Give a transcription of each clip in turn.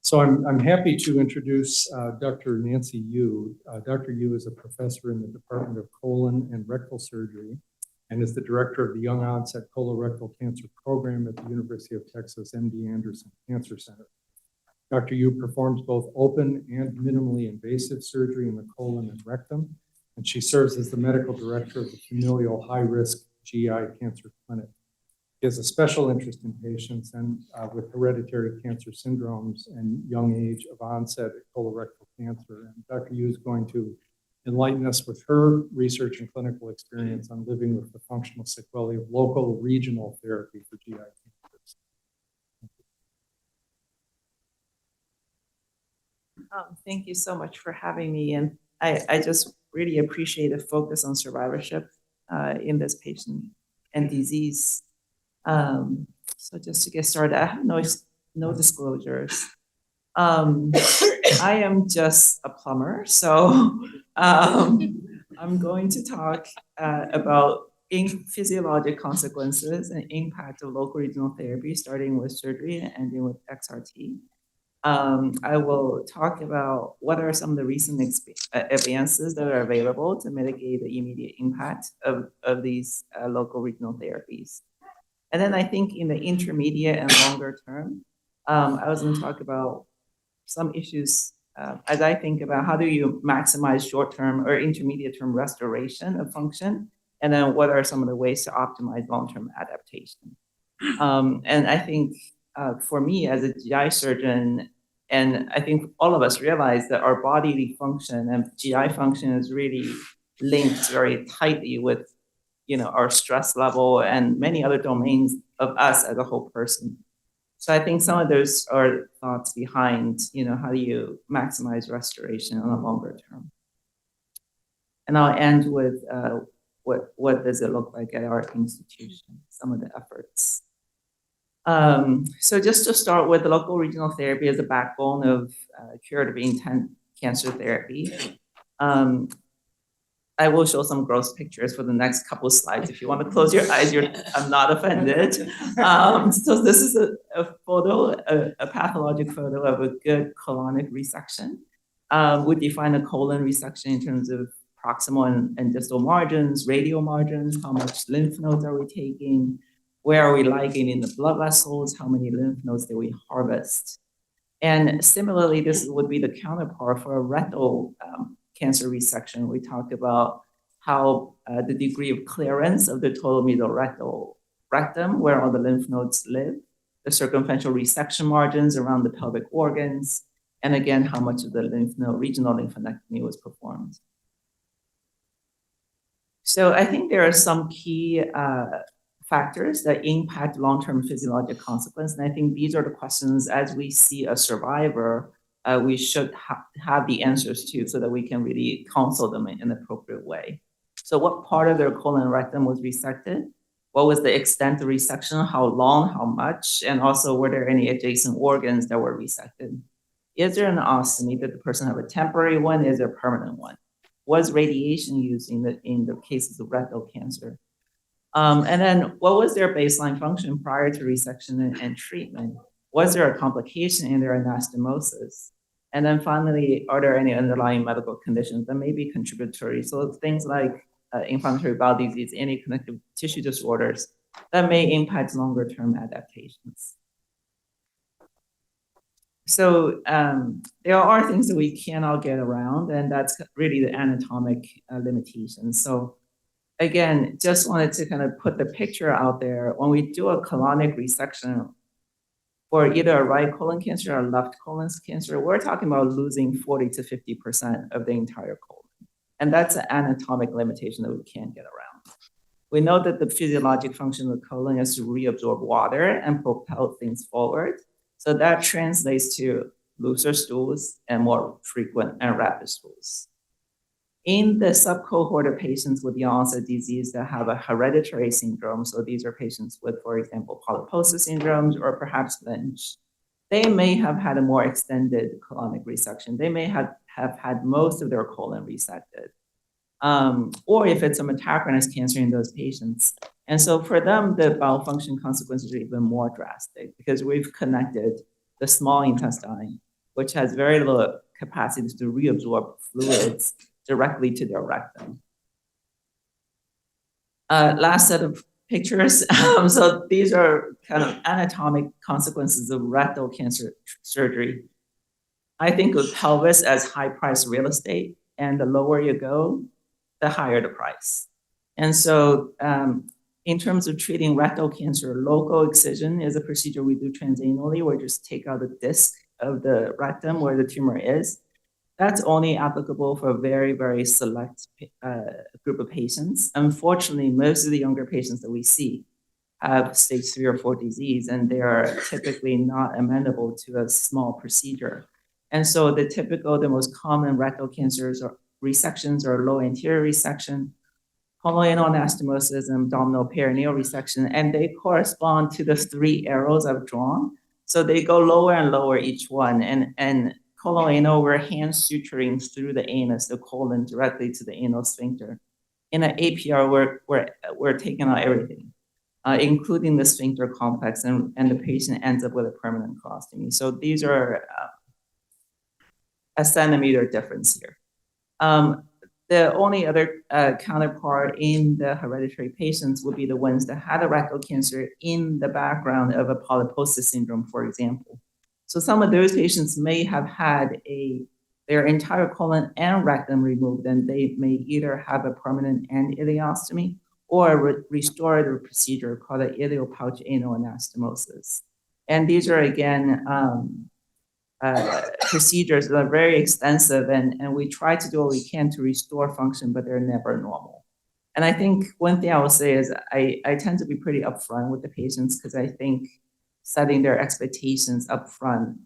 So I'm happy to introduce Dr. Nancy Yu. Dr. Yu is a professor in the Department of Colon and Rectal Surgery and is the director of the Young-onset Colorectal Cancer Program at the University of Texas MD Anderson Cancer Center. Dr. Yu performs both open and minimally invasive surgery in the colon and rectum, and she serves as the medical director of the Familial High-Risk GI Cancer Clinic. He has a special interest in patients and with hereditary cancer syndromes and young age of onset colorectal cancer. And Dr. Yu is going to enlighten us with her research and clinical experience on living with the functional sequelae of local regional therapy for GI cancers. Thank you so much for having me. And I just really appreciate the focus on survivorship in this patient and disease. So just to get started, I have no disclosures. I am just a plumber, so I'm going to talk about physiologic consequences and impact of local regional therapy, starting with surgery and ending with XRT. I will talk about what are some of the recent advances that are available to mitigate the immediate impact of these local regional therapies. And then I think in the intermediate and longer term, I was going to talk about some issues as I think about how do you maximize short-term or intermediate-term restoration of function, and then what are some of the ways to optimize long-term adaptation. And I think for me as a GI surgeon, and I think all of us realize that our bodily function and GI function is really linked very tightly with our stress level and many other domains of us as a whole person. So I think some of those are thoughts behind, how do you maximize restoration on a longer term. And I'll end with what does it look like at our institution, some of the efforts. So just to start with, the local regional therapy is the backbone of curative intent cancer therapy. I will show some gross pictures for the next couple of slides. If you want to close your eyes, I'm not offended. So this is a photo, a pathologic photo of a good colonic resection. We define a colon resection in terms of proximal and distal margins, radial margins, how much lymph nodes are we taking, where are we ligating in the blood vessels, how many lymph nodes do we harvest. And similarly, this would be the counterpart for a rectal cancer resection. We talked about how the degree of clearance of the total middle rectal rectum, where all the lymph nodes live, the circumferential resection margins around the pelvic organs, and again, how much of the lymph node regional lymphadenectomy was performed. So I think there are some key factors that impact long-term physiologic consequence. And I think these are the questions as we see a survivor, we should have the answers to, so that we can really counsel them in an appropriate way. So what part of their colon and rectum was resected? What was the extent of resection? How long, how much? And also, were there any adjacent organs that were resected? Is there an ostomy? Did the person have a temporary one? Is there a permanent one? Was radiation used in the cases of rectal cancer? And then what was their baseline function prior to resection and treatment? Was there a complication in their anastomosis? And then finally, are there any underlying medical conditions that may be contributory? So things like inflammatory bowel disease, any connective tissue disorders that may impact longer term adaptations. So there are things that we cannot get around, and that's really the anatomic limitation. So again, just wanted to kind of put the picture out there. When we do a colonic resection for either a right colon cancer or left colon cancer, we're talking about losing 40 to 50% of the entire colon. And that's an anatomic limitation that we can't get around. We know that the physiologic function of the colon is to reabsorb water and propel things forward. So that translates to looser stools and more frequent and rapid stools. In the subcohort of patients with Young-onset disease that have a hereditary syndrome, so these are patients with, for example, polyposis syndromes or perhaps Lynch, they may have had a more extended colonic resection. They may have had most of their colon resected. Or if it's a metachronous cancer in those patients. And so for them, the bowel function consequences are even more drastic because we've connected the small intestine which has very little capacity to reabsorb fluids directly to their rectum. Last set of pictures. So these are kind of anatomic consequences of rectal cancer surgery. I think of pelvis as high price real estate, and the lower you go, the higher the price. And so in terms of treating rectal cancer, local excision is a procedure we do transanally, where just take out the disc of the rectum where the tumor is. That's only applicable for a very, very select group of patients. Unfortunately, most of the younger patients that we see have stage 3 or 4 disease, and they are typically not amenable to a small procedure. And so the most common rectal cancers or resections are low anterior resection, colon anastomosis, and abdominal perineal resection, and they correspond to the 3 arrows I've drawn. So they go lower and lower each one, and colon, we're hand suturing through the anus, the colon directly to the anal sphincter. In an APR, we're taking out everything, including the sphincter complex, and the patient ends up with a permanent colostomy. So these are a centimeter difference here. The only other counterpart in the hereditary patients would be the ones that had a rectal cancer in the background of a polyposis syndrome, for example. So some of those patients may have had their entire colon and rectum removed, and they may either have a permanent end ileostomy or a restorative procedure called an ileopouch anal anastomosis. And these are, again, procedures that are very extensive, and we try to do what we can to restore function, but they're never normal. And I think one thing I will say is I tend to be pretty upfront with the patients, because I think setting their expectations up front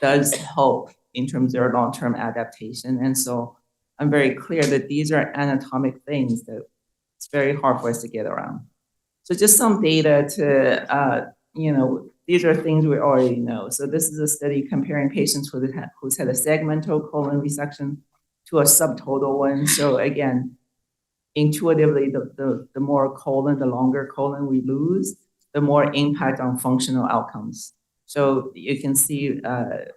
does help in terms of their long-term adaptation. And so I'm very clear that these are anatomic things that it's very hard for us to get around. So just some data to, these are things we already know. So this is a study comparing patients who's had a segmental colon resection to a subtotal one. So again, intuitively, the more colon, the longer colon we lose, the more impact on functional outcomes. So you can see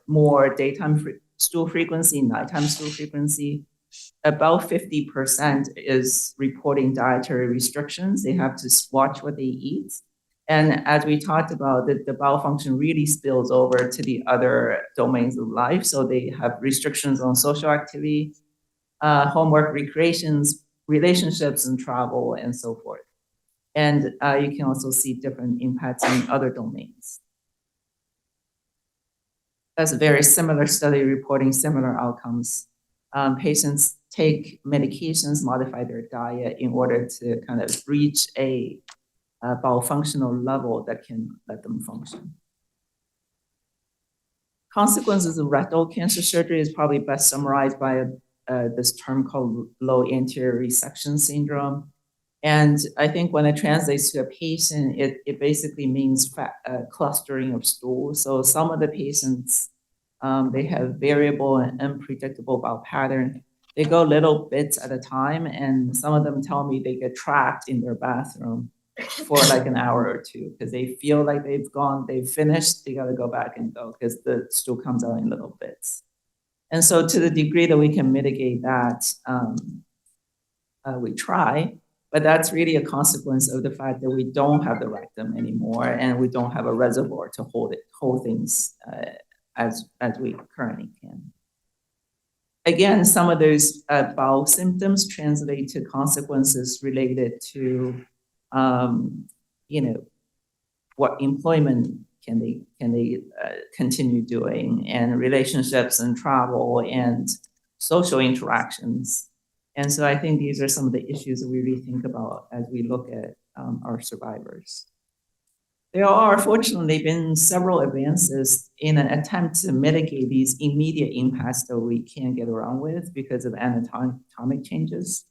more daytime stool frequency, nighttime stool frequency. About 50% is reporting dietary restrictions. They have to watch what they eat. And as we talked about, the bowel function really spills over to the other domains of life. So they have restrictions on social activity, homework, recreations, relationships, and travel, and so forth. And you can also see different impacts in other domains. That's a very similar study reporting similar outcomes. Patients take medications, modify their diet in order to kind of reach a bowel functional level that can let them function. Consequences of rectal cancer surgery is probably best summarized by this term called low anterior resection syndrome. And I think when it translates to a patient, it basically means clustering of stool. So some of the patients, they have variable and unpredictable bowel pattern. They go little bits at a time, and some of them tell me they get trapped in their bathroom for like an hour or two because they feel like they've finished, they got to go back and go because the stool comes out in little bits. And so to the degree that we can mitigate that, we try. But that's really a consequence of the fact that we don't have the rectum anymore, and we don't have a reservoir to hold things as we currently can. Again, some of those bowel symptoms translate to consequences related to, what employment can they continue doing, and relationships and travel and social interactions. And so I think these are some of the issues that we really think about as we look at our survivors. There are fortunately been several advances in an attempt to mitigate these immediate impacts that we can't get around with because of anatomic changes.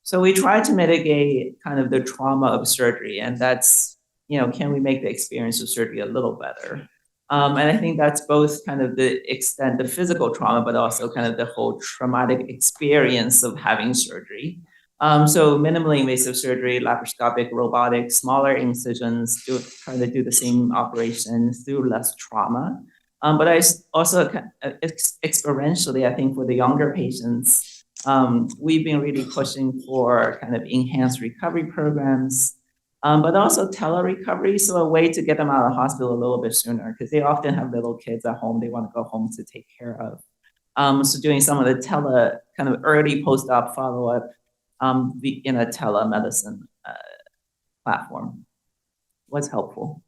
So we try to mitigate kind of the trauma of surgery, and that's, can we make the experience of surgery a little better? And I think that's both kind of the extent of physical trauma, but also kind of the whole traumatic experience of having surgery. So minimally invasive surgery, laparoscopic, robotic, smaller incisions, trying to do the same operation through less trauma. But also experientially, I think for the younger patients, we've been really pushing for kind of enhanced recovery programs, but also tele-recovery, so a way to get them out of the hospital a little bit sooner, because they often have little kids at home they want to go home to take care of. So doing some of the kind of early post-op follow-up in a telemedicine platform was helpful.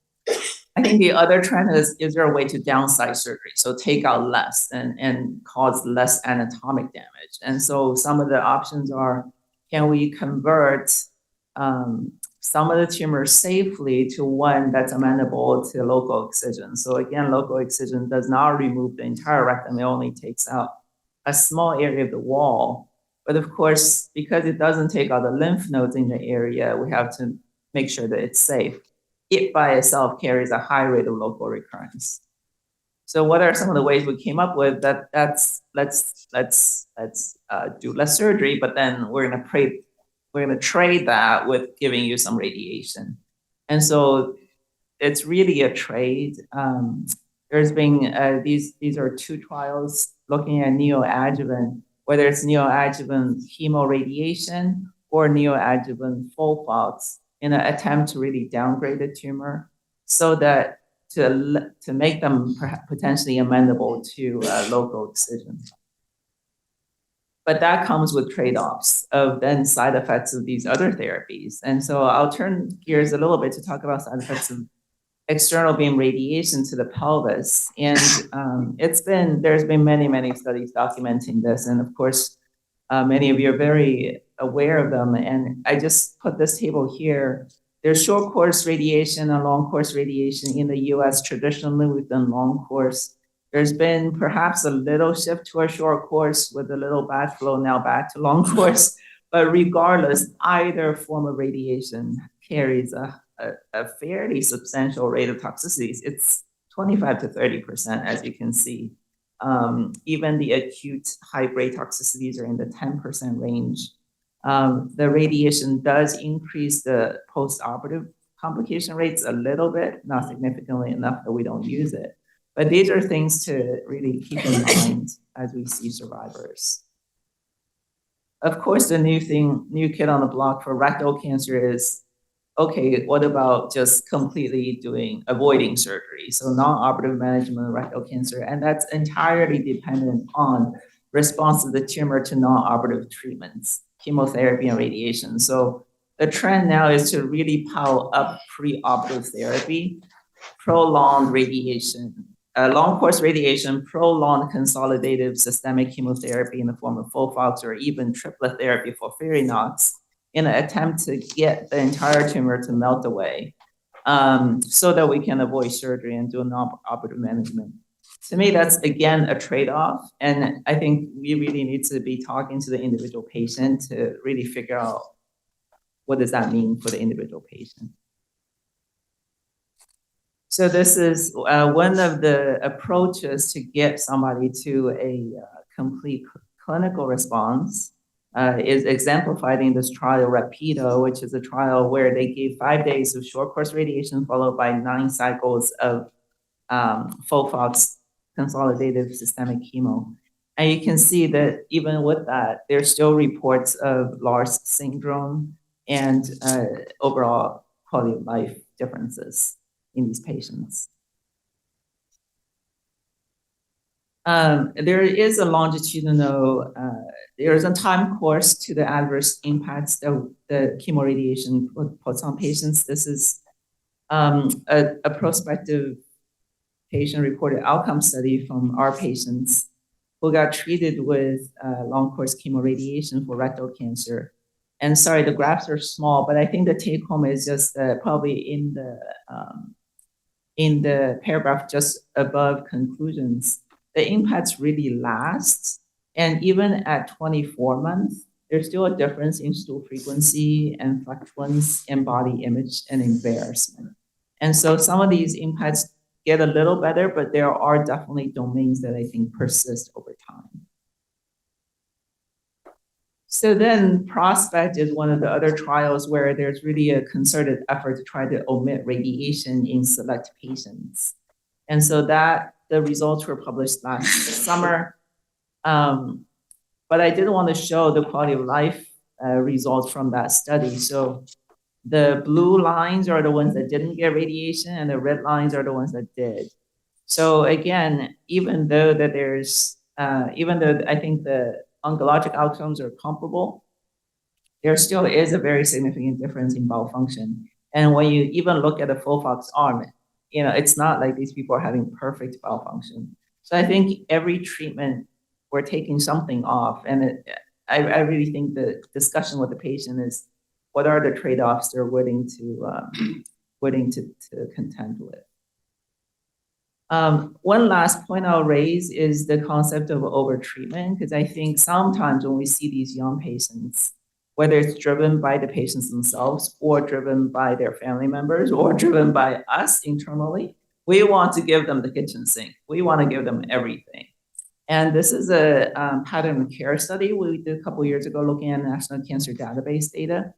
I think the other trend is there a way to downsize surgery? So take out less and cause less anatomic damage. And so some of the options are, can we convert some of the tumors safely to one that's amenable to local excision? So again, local excision does not remove the entire rectum. It only takes out a small area of the wall. But of course, because it doesn't take out the lymph nodes in the area, we have to make sure that it's safe. It by itself carries a high rate of local recurrence. So what are some of the ways we came up with let's do less surgery, but then we're gonna trade that with giving you some radiation. And so it's really a trade. There's been these are two trials looking at neoadjuvant, whether it's neoadjuvant chemoradiation or neoadjuvant FOLFOX, in an attempt to really downgrade the tumor so that to make them potentially amenable to local excision. But that comes with trade-offs of then side effects of these other therapies. And so I'll turn gears a little bit to talk about side effects of external beam radiation to the pelvis. And there's been many studies documenting this. And of course, many of you are very aware of them. And I just put this table here. There's short course radiation and long course radiation in the US. Traditionally, we've done long course. There's been perhaps a little shift to a short course with a little backflow now back to long course. But regardless, either form of radiation carries a fairly substantial rate of toxicities. It's 25 to 30%, as you can see. Even the acute high-grade toxicities are in the 10% range. The radiation does increase the post-operative complication rates a little bit, not significantly enough that we don't use it. But these are things to really keep in mind as we see survivors. Of course, the new kid on the block for rectal cancer is, okay, what about just completely avoiding surgery? So non-operative management of rectal cancer, and that's entirely dependent on response of the tumor to non-operative treatments, chemotherapy and radiation. So the trend now is to really pile up pre-operative therapy, prolonged radiation, long course radiation, prolonged consolidative systemic chemotherapy in the form of FOLFOX or even triplet therapy for FOLFIRINOX, in an attempt to get the entire tumor to melt away so that we can avoid surgery and do non-operative management. To me, that's, again, a trade-off. And I think we really need to be talking to the individual patient to really figure out what does that mean for the individual patient. So this is one of the approaches to get somebody to a complete clinical response. Is exemplified in this trial Rapido, which is a trial where they gave 5 days of short course radiation followed by 9 cycles of FOLFOX consolidative systemic chemo. And you can see that even with that, there's still reports of Lars syndrome and overall quality of life differences in these patients. There is a longitudinal, there is a time course to the adverse impacts that the chemoradiation puts on patients. This is a prospective patient-reported outcome study from our patients who got treated with long course chemoradiation for rectal cancer. And sorry, the graphs are small, but I think the take home is just probably in the paragraph just above conclusions. The impacts really last. And even at 24 months, there's still a difference in stool frequency and fluctuance in body image and embarrassment. And so some of these impacts get a little better, but there are definitely domains that I think persist over time. So then Prospect is one of the other trials where there's really a concerted effort to try to omit radiation in select patients. And so that the results were published last summer. But I did want to show the quality of life results from that study. So the blue lines are the ones that didn't get radiation, and the red lines are the ones that did. So again, even though I think the oncologic outcomes are comparable, there still is a very significant difference in bowel function. And when you even look at the FOLFOX arm, it's not like these people are having perfect bowel function. So I think every treatment, we're taking something off. And I really think the discussion with the patient is, what are the trade-offs they're willing to contend with? One last point I'll raise is the concept of overtreatment, because I think sometimes when we see these young patients, whether it's driven by the patients themselves or driven by their family members or driven by us internally, we want to give them the kitchen sink. We want to give them everything. And this is a pattern of care study we did a couple of years ago looking at National Cancer Database data.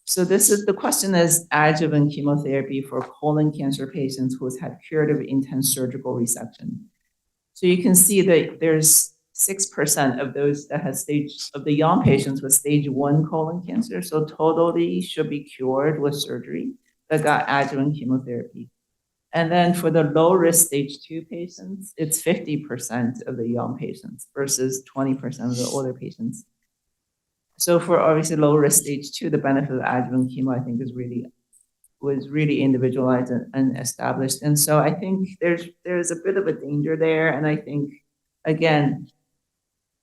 So the question is adjuvant chemotherapy for colon cancer patients who has had curative intense surgical resection. So you can see that there's 6% of those that has of the young patients with stage 1 colon cancer. So totally should be cured with surgery that got adjuvant chemotherapy. And then for the low risk stage 2 patients, it's 50% of the young patients versus 20% of the older patients. So for obviously low risk stage 2, the benefit of adjuvant chemo, I think, was really individualized and established. And so I think there's a bit of a danger there. And I think, again,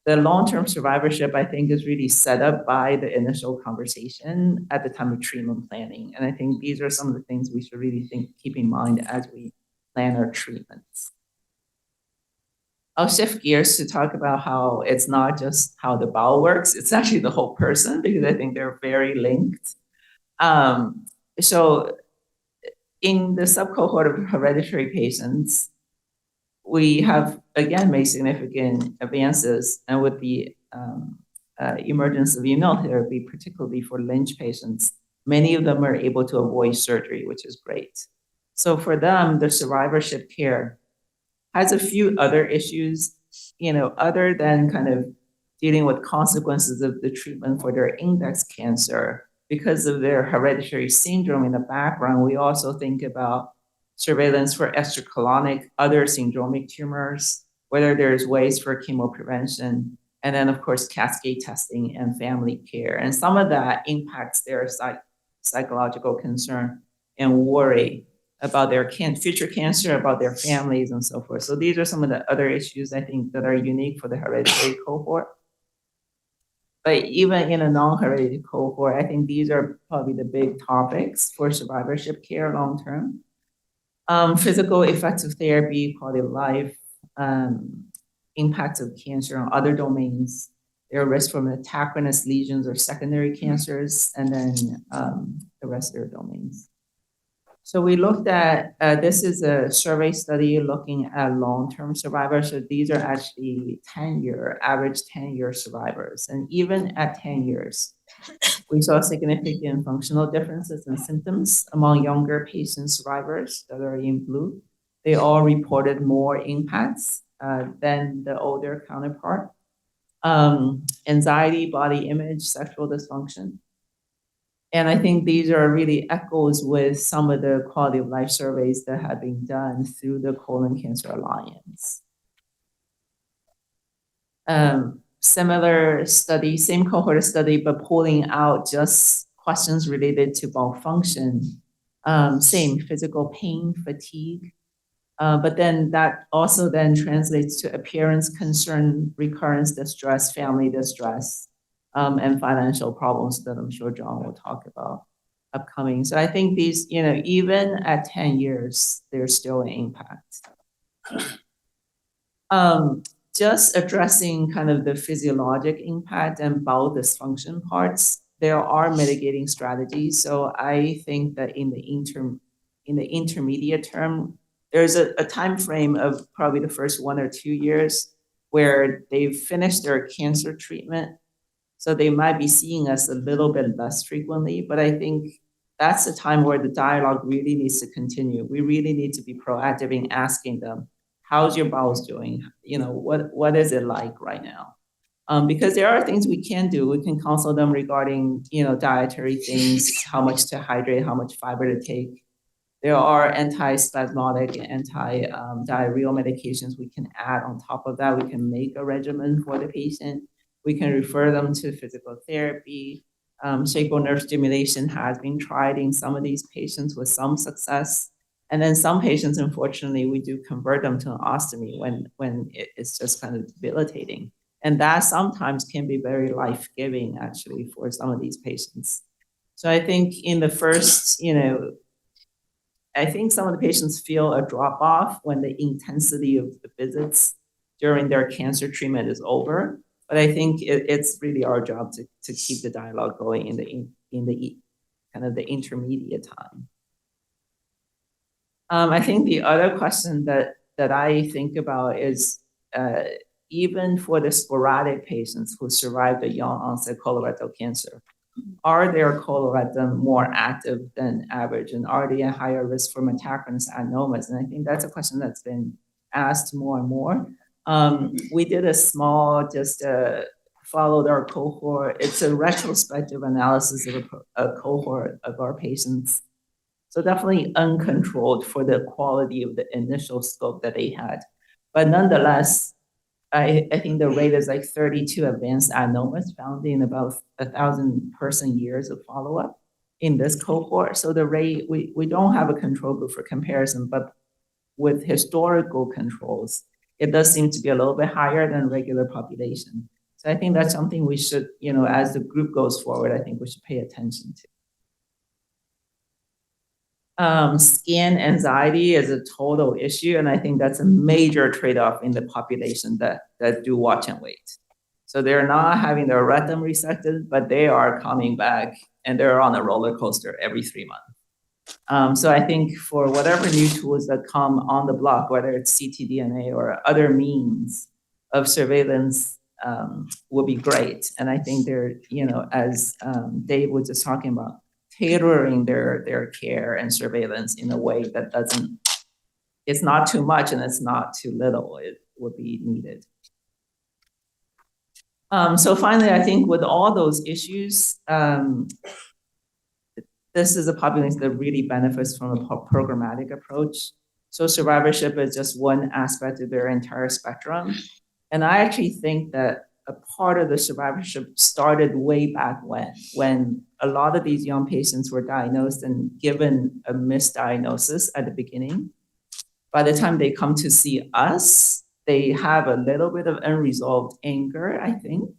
the long-term survivorship, I think, is really set up by the initial conversation at the time of treatment planning. And I think these are some of the things we should really keep in mind as we plan our treatments. I'll shift gears to talk about how it's not just how the bowel works, it's actually the whole person, because I think they're very linked. So in the subcohort of hereditary patients, we have, again, made significant advances, and with the emergence of immunotherapy, particularly for Lynch patients, many of them are able to avoid surgery, which is great. So for them, the survivorship care has a few other issues, other than kind of dealing with consequences of the treatment for their index cancer. Because of their hereditary syndrome in the background, we also think about surveillance for extracolonic, other syndromic tumors, whether there's ways for chemoprevention, and then, of course, cascade testing and family care. And some of that impacts their psychological concern and worry about their future cancer, about their families, and so forth. So these are some of the other issues, I think, that are unique for the hereditary cohort. But even in a non-hereditary cohort, I think these are probably the big topics for survivorship care long-term. Physical effects of therapy, quality of life, impacts of cancer on other domains, their risk from metachronous lesions or secondary cancers, and then the rest of their domains. So we looked at, this is a survey study looking at long-term survivors. So these are actually average 10-year survivors. And even at 10 years, we saw significant functional differences in symptoms among younger patient survivors that are in blue. They all reported more impacts than the older counterpart. Anxiety, body image, sexual dysfunction. And I think these are really echoes with some of the quality of life surveys that have been done through the Colon Cancer Alliance. Similar study, same cohort study, but pulling out just questions related to bowel function. Same physical pain, fatigue. But then that also then translates to appearance, concern, recurrence, distress, family distress, and financial problems that I'm sure John will talk about upcoming. So I think these, even at 10 years, there's still an impact. Just addressing kind of the physiologic impact and bowel dysfunction parts, there are mitigating strategies. So I think that in the intermediate term, there's a time frame of probably the first 1 or 2 years where they've finished their cancer treatment. So they might be seeing us a little bit less frequently, but I think that's the time where the dialogue really needs to continue. We really need to be proactive in asking them, how's your bowels doing? You know, what is it like right now? Because there are things we can do. We can counsel them regarding, you know, dietary things, how much to hydrate, how much fiber to take. There are anti-spasmodic and anti-diarrheal medications we can add on top of that. We can make a regimen for the patient. We can refer them to physical therapy. Sacral nerve stimulation has been tried in some of these patients with some success. And then some patients, unfortunately, we do convert them to an ostomy when it's just kind of debilitating. And that sometimes can be very life-giving, actually, for some of these patients. So I think in the first, you know, I think some of the patients feel a drop-off when the intensity of the visits during their cancer treatment is over. But I think it's really our job to keep the dialogue going in the kind of the intermediate time. I think the other question that I think about is even for the sporadic patients who survived a young-onset colorectal cancer, are their colorectum more active than average, and are they at higher risk for metachronous adenomas? And I think that's a question that's been asked more and more. We did a small, just followed our cohort. It's a retrospective analysis of a cohort of our patients. So definitely uncontrolled for the quality of the initial scope that they had. But nonetheless, I think the rate is like 32 advanced adenomas found in about 1,000 person years of follow-up in this cohort. So the rate, we don't have a control group for comparison, but with historical controls, it does seem to be a little bit higher than regular population. So I think that's something we should, you know, as the group goes forward, I think we should pay attention to. Scan anxiety is a total issue, and I think that's a major trade-off in the population that do watch and wait. So they're not having their rectum resected, but they are coming back and they're on a roller coaster every 3 months. So I think for whatever new tools that come on the block, whether it's ctDNA or other means of surveillance, will be great. And I think they're, you know, as Dave was just talking about, tailoring their care and surveillance in a way that doesn't, it's not too much and it's not too little, it would be needed. So finally, I think with all those issues, this is a population that really benefits from a programmatic approach. So survivorship is just one aspect of their entire spectrum. And I actually think that a part of the survivorship started way back when a lot of these young patients were diagnosed and given a misdiagnosis at the beginning. By the time they come to see us, they have a little bit of unresolved anger, I think,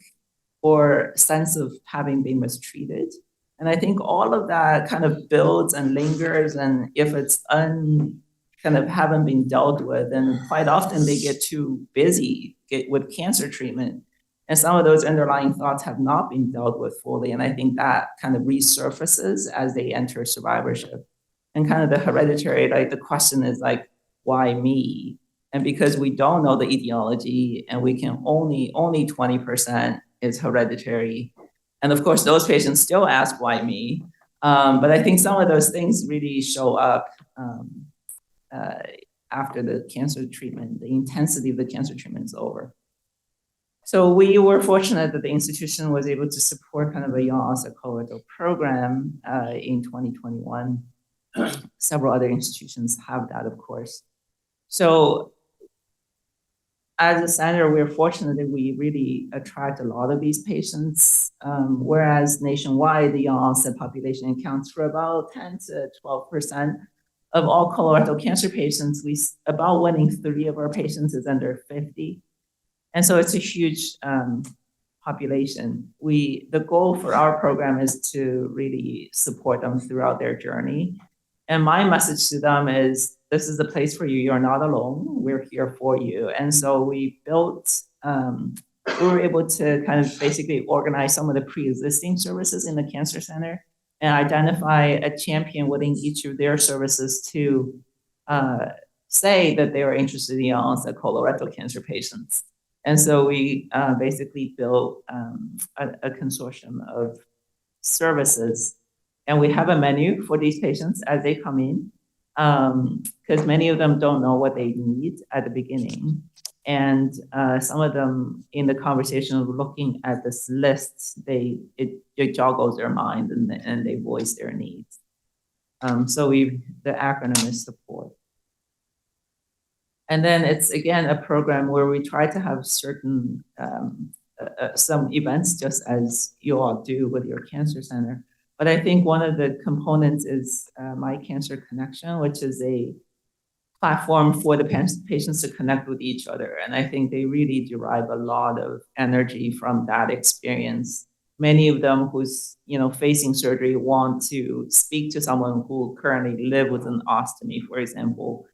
or sense of having been mistreated. And I think all of that kind of builds and lingers, and if it's kind of haven't been dealt with, and quite often they get too busy with cancer treatment. And some of those underlying thoughts have not been dealt with fully. And I think that kind of resurfaces as they enter survivorship. And kind of the hereditary, like the question is like, why me? And because we don't know the etiology and we can only 20% is hereditary. And of course, those patients still ask, why me? But I think some of those things really show up after the cancer treatment, the intensity of the cancer treatment is over. So we were fortunate that the institution was able to support kind of a young-onset colorectal program in 2021. Several other institutions have that, of course. So as a center, we're fortunate that we really attract a lot of these patients, whereas nationwide, the young-onset population accounts for about 10 to 12% of all colorectal cancer patients. About 1 in 3 of our patients is under 50. And so it's a huge population. The goal for our program is to really support them throughout their journey. And my message to them is, this is the place for you. You're not alone. We're here for you. And so we were able to kind of basically organize some of the pre-existing services in the cancer center and identify a champion within each of their services to say that they are interested in onset colorectal cancer patients. And so we basically built a consortium of services, and we have a menu for these patients as they come in. because many of them don't know what they need at the beginning. And some of them in the conversation of looking at this list, it joggles their mind and they voice their needs. So the acronym is support. And then it's again a program where we try to have certain some events, just as you all do with your cancer center. But I think one of the components is My Cancer Connection, which is a platform for the patients to connect with each other. And I think they really derive a lot of energy from that experience. Many of them who's facing surgery want to speak to someone who currently live with an ostomy, for example,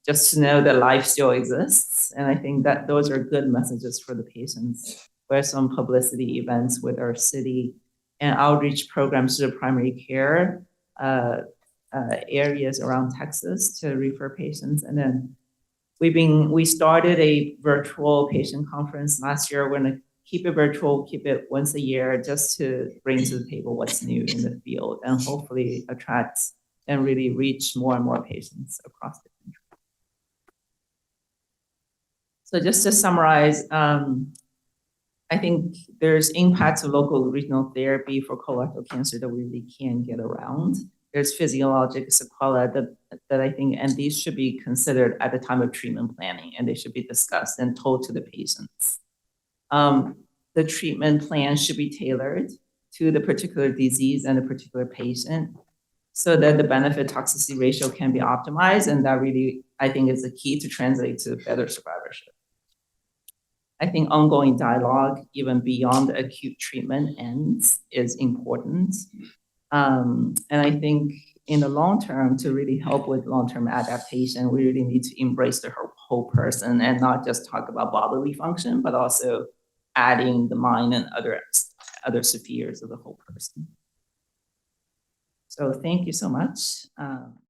just to know that life still exists. And I think that those are good messages for the patients. We have some publicity events with our city and outreach programs to the primary care areas around Texas to refer patients. And then we started a virtual patient conference last year. We're gonna keep it virtual, keep it once a year, just to bring to the table what's new in the field and hopefully attract and really reach more and more patients across the country. So just to summarize, I think there's impacts of local regional therapy for colorectal cancer that we really can't get around. There's physiologic sequelae that I think, and these should be considered at the time of treatment planning, and they should be discussed and told to the patients. The treatment plan should be tailored to the particular disease and the particular patient so that the benefit toxicity ratio can be optimized, and that really, I think, is the key to translate to better survivorship. I think ongoing dialogue, even beyond the acute treatment ends, is important. And I think in the long term, to really help with long-term adaptation, we really need to embrace the whole person and not just talk about bodily function, but also adding the mind and other spheres of the whole person. So thank you so much.